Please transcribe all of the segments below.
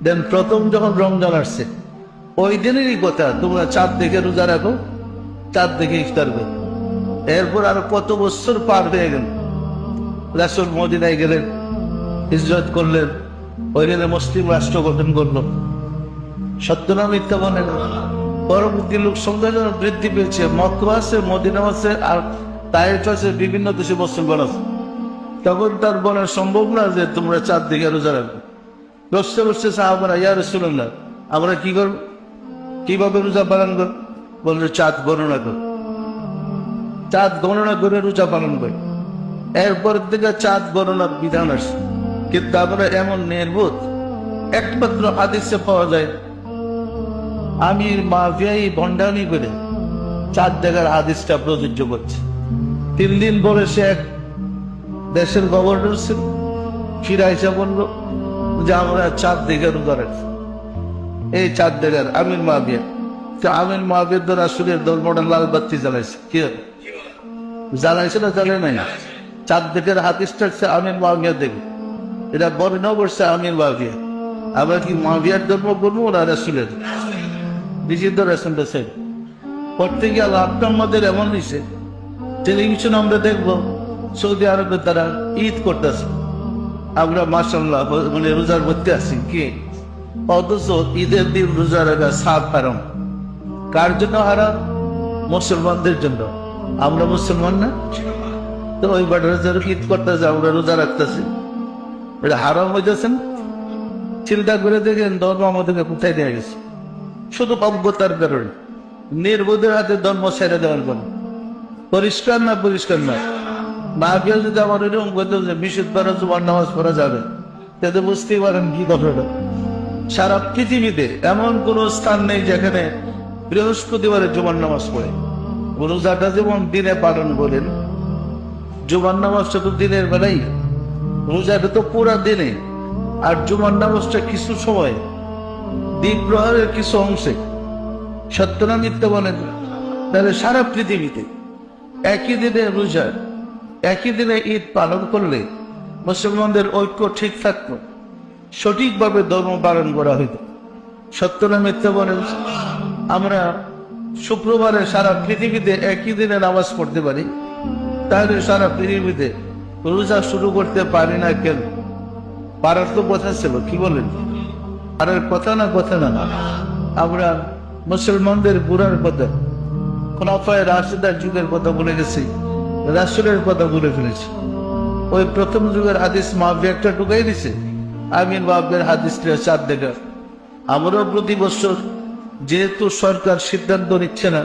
দেন প্রথম যখন রমজান আসছে ওই দিনেরই কথা, তোমরা চাঁদ দেখে রোজা রাখো, চাঁদ দেখে ইফতার করো। এরপর আরো কত বছর পার হয়ে গেল, রাসূল মদিনায় গেলেন, হিজরত করলেন, ওইখানে মুসলিম রাষ্ট্র গঠন করলো। সত্য না মিথ্যা বলেন? পরবর্তী লোক সংখ্যা যেন বৃদ্ধি পেয়েছে, মক্কা আছে, মদিনা আছে, আর তায়েফ আছে, বিভিন্ন দেশে মুসলমান আছে। তখন তার বলা সম্ভব না যে তোমরা চাঁদ দিকে রোজা রাখবে। বসতে বসতে সাহাবারা, ইয়া রাসূলুল্লাহ, আমরা কি করব, কিভাবে রোজা পালন করব? বললো চাঁদ গণনা কর, চাঁদ গণনা করে রোজা পালন করে। এরপর থেকে চাঁদ গণনার বিধান আসে। কিন্তু আমরা এমন নির্বোধ, একমাত্র হাদিসে পাওয়া যায় আমির মাফিয়াই ভণ্ডামি করে চাঁদ দেখার হাদিসটা প্রযোজ্য করছে। 3 দিন পরে সে এক দেশের গভর্নর ছিল, ফিরে এসে বলল যে আমরা চাঁদ দেখে রোজা রাখছি। এই চাঁদ দেখার আমির মাফিয়া, আমির মাফিয়ার দ্বারা রাসূলের ধর্মটা লাল বাতি জ্বালাইছে। কি জ্বালাইছে না জ্বালায় নাই? চাঁদ দেখার হাদিসটা আমির মাফিয়া দেখে, এটা বর্ণনা করছে আমির মাফিয়া। আমরা কি মাফিয়ার ধর্ম করবো না রাসূলের? বিচিত্র রাসূলটা চাই করতে গিয়ে লাভটা আমাদের এমন দিছে, টেলিভিশন আমরা দেখবো সৌদি আরবে তারা ঈদ করতেছে, আমরা মাশাআল্লাহ মানে রোজার মধ্যে আছি কি, অথচ ঈদের দিন রোজা রাখা সাত হারাম। কার জন্য হারাম? মুসলমানদের জন্য। আমরা মুসলমান না, তো ওই বাটার ঈদ করতেছে, আমরা রোজা রাখতেছি, এটা হারাম হইতেছে না? চিন্তা করে দেখেন ধর্ম আমাদেরকে কোথায় দেওয়া গেছে, শুধু অজ্ঞতার কারণে, নির্বোধের হাতে ধর্ম ছেড়ে দেওয়ার কারণে। পরিষ্কার না? পরিষ্কার না। মাফিয়া যদি আমার এরকম করতে যে বিশুদ্ধ জুমার নামাজ পড়া যাবে, তাতে বুঝতেই পারেন কি কথাটা। সারা পৃথিবীতে এমন কোন স্থান নেই যেখানে বৃহস্পতিবারে জুমার নামাজ পড়ে। রোজাটা যেমন দিনে পালন করেন, জুমার নামাজটা তো দিনের বেলাই, রোজাটা তো পুরা দিনে, আর জুমার নামাজটা কিছু সময়, দিন প্রহরের কিছু অংশে। সত্য না মিথ্যা বলেন? তাহলে সারা পৃথিবীতে একই দিনে রোজা, একই দিনে ঈদ পালন করলে মুসলমানদের ঐক্য ঠিক থাকতো, সঠিকভাবে ধর্ম পালন করা হইত। সত্য না মিথ্যা বলেন? আমরা শুক্রবারে সারা পৃথিবীতে একই দিনে নামাজ পড়তে পারি, তাহলে সারা পৃথিবীতে রোজা শুরু করতে পারি না কেন? পারার তো কথা ছিল, কি বলেন? পারার কথা না? কথা না। আমরা মুসলমানদের বুড়ার কথা, খোলাফায়ে রাশিদার যুগের কথা বলে গেছি, রাসূলের কথা বলে ফেলেছি। ওই প্রথম যুগের হাদিস মাহফিয়া একটা ঢুকাই দিছে, আমির মাহফিয়ার হাদিসটা চাঁদ দেখা। আমরাও প্রতি বছর, যেহেতু সরকার সিদ্ধান্ত নিচ্ছে না,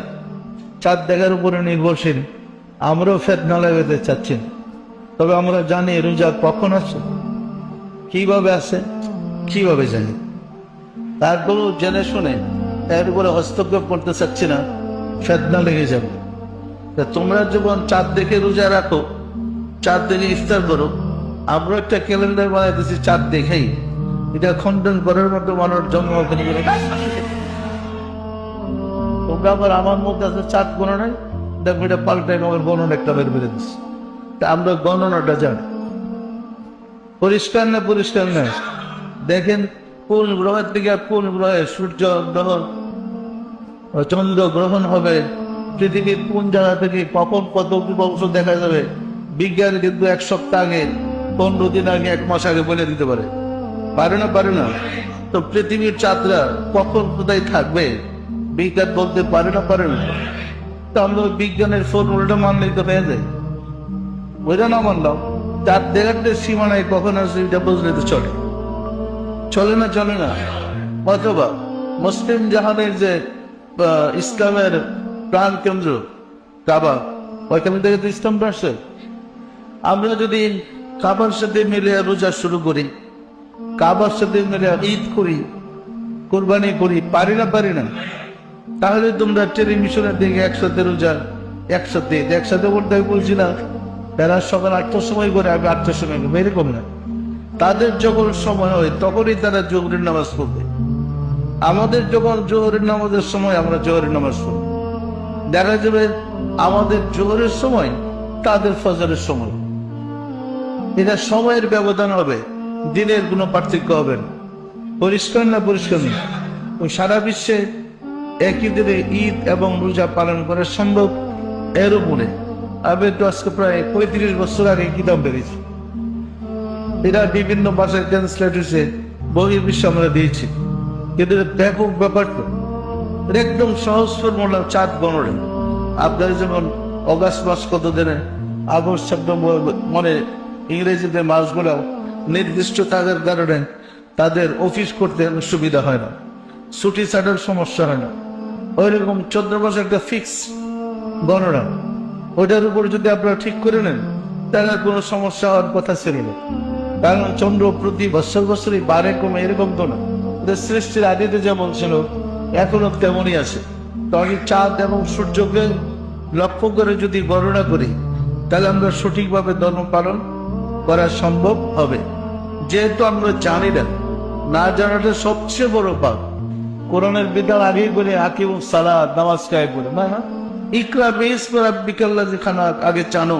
চাঁদ দেখার উপরে নির্ভরশীল, আমরাও ফেতনা লাগাতে চাচ্ছি। তবে আমরা জানি রোজা কখন আছে, কিভাবে আছে, কিভাবে জানি। তারপরেও জেনে শুনে এর উপরে হস্তক্ষেপ করতে চাচ্ছি না, ফেতনা লেগে যাবে। তোমরা যখন চাঁদ দেখে রোজা রাখো, চাঁদ দেখে ইফতার করো, আমরা একটা ক্যালেন্ডার বানাইতেছি চাঁদ দেখেই, এটা খণ্ডন করার মতো মানুষ জন্ম করে। তোমরা আবার আমার মধ্যে আছে চাঁদ গণনায়, দেখো এটা পাল্টাই আমার গণনা একটা বের করে দিচ্ছে। তা আমরা গণনাটা জানি। পরিষ্কার না? পরিষ্কার না? দেখেন কোন গ্রহের থেকে কোন গ্রহে সূর্য গ্রহণ, চন্দ্র গ্রহণ হবে, পৃথিবীর কোন জায়গা থেকে কখন কত বংশ দেখা যাবে, বিজ্ঞানী কিন্তু 1 সপ্তাহ আগে, 15 দিন আগে, 1 মাস আগে বলে দিতে পারে। পারে না? পারে না? তো পৃথিবীর চাঁদরা কখন কোথায় থাকবে বিজ্ঞান বলতে পারে না? পারে না? তো আমরা বিজ্ঞানের ফর্মুলাটা মানলেই তো হয়ে যায়। ওইটা না মানলাম, চাঁদ দেখার সীমানায় কখন আছে এটা বুঝলে তো চলে। চলে না? চলে না? অথবা মুসলিম জাহানের যে ইসলামের প্রাণ কেন্দ্র কাবা, ওইখান থেকে তো ইসলামটা আসছে। আমরা যদি কাবার সাথে মিলে রোজা শুরু করি, কাবার সাথে মিলে ঈদ করি, কোরবানি করি, পারি না? পারি না? তাহলে তোমরা টেলিভিশনের দিকে একসাথে রোজা, একসাথে একসাথে করতে বলছি না। তারা সকাল 8টার সময় করে, আমি 8টার সময় করবো, এরকম না। তাদের যখন সময় হয় তখনই তারা জোহরের নামাজ পড়বে। আমাদের যখন জোহরের নামাজের সময়, আমরা জোহরের নামাজ পড়ব। দেখা যাবে আমাদের জোহরের সময় তাদের ফজরের সময়, এটা সময়ের ব্যবধান হবে, দিনের কোনো পার্থক্য হবে না। পরিষ্কার না পরিষ্কার না? ওই সারা বিশ্বে একই দিনে ঈদ এবং রোজা পালন করা সম্ভব। এর উপরে আমি তো আজকে প্রায় 35 বছর আগে কিতাব বেরিয়েছি, এরা বিভিন্ন ভাষায় ট্রান্সলেট হয়েছে, বহির্বিশ্ব আমরা দিয়েছি। কিন্তু এর ব্যাপক ব্যাপারটা একদম সহজ ফর্মুলা, চাঁদ গণনা। আপনার যেমন অগাস্ট মাস কত দিনে, আগস্ট সেপ্টেম্বর, মানে ইংরেজিতে মাসগুলো নির্দিষ্ট থাকার কারণে তাদের অফিস করতে সুবিধা হয় না, ছুটি ছাটার সমস্যা হয় না। ওই রকম 14 মাস একটা ফিক্স গণনা, ওইটার উপর যদি আপনারা ঠিক করে নেন তাহলে আর কোনো সমস্যা হওয়ার কথা ছিল না। কারণ চন্দ্র প্রতি বছর বছরই বারে কমে এরকম তো না, সৃষ্টির আদিতে যেমন ছিল এখনো তেমনই আছে। তো আমি চাঁদ এবং সূর্যকে লক্ষ্য করে যদি গণনা করি তাহলে আমরা সঠিকভাবে ধর্ম পালন করা সম্ভব হবে। যেহেতু আমরা জানি না, না জানাটা সবচেয়ে বড় পাপ। কোরআনের বিধান আগেই বলে আকিম সালাত, নামাজ কায়ে করে না, ইকরা বিসমি রাব্বিকাল্লাযী খালাক, আগে জানো,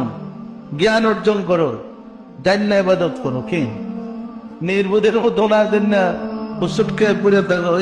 জ্ঞান অর্জন করো, জান্না ইবাদত করো। কি নির্বোধের মতো না দেন না, ওষুধ খেয়ে পড়ে থাকো,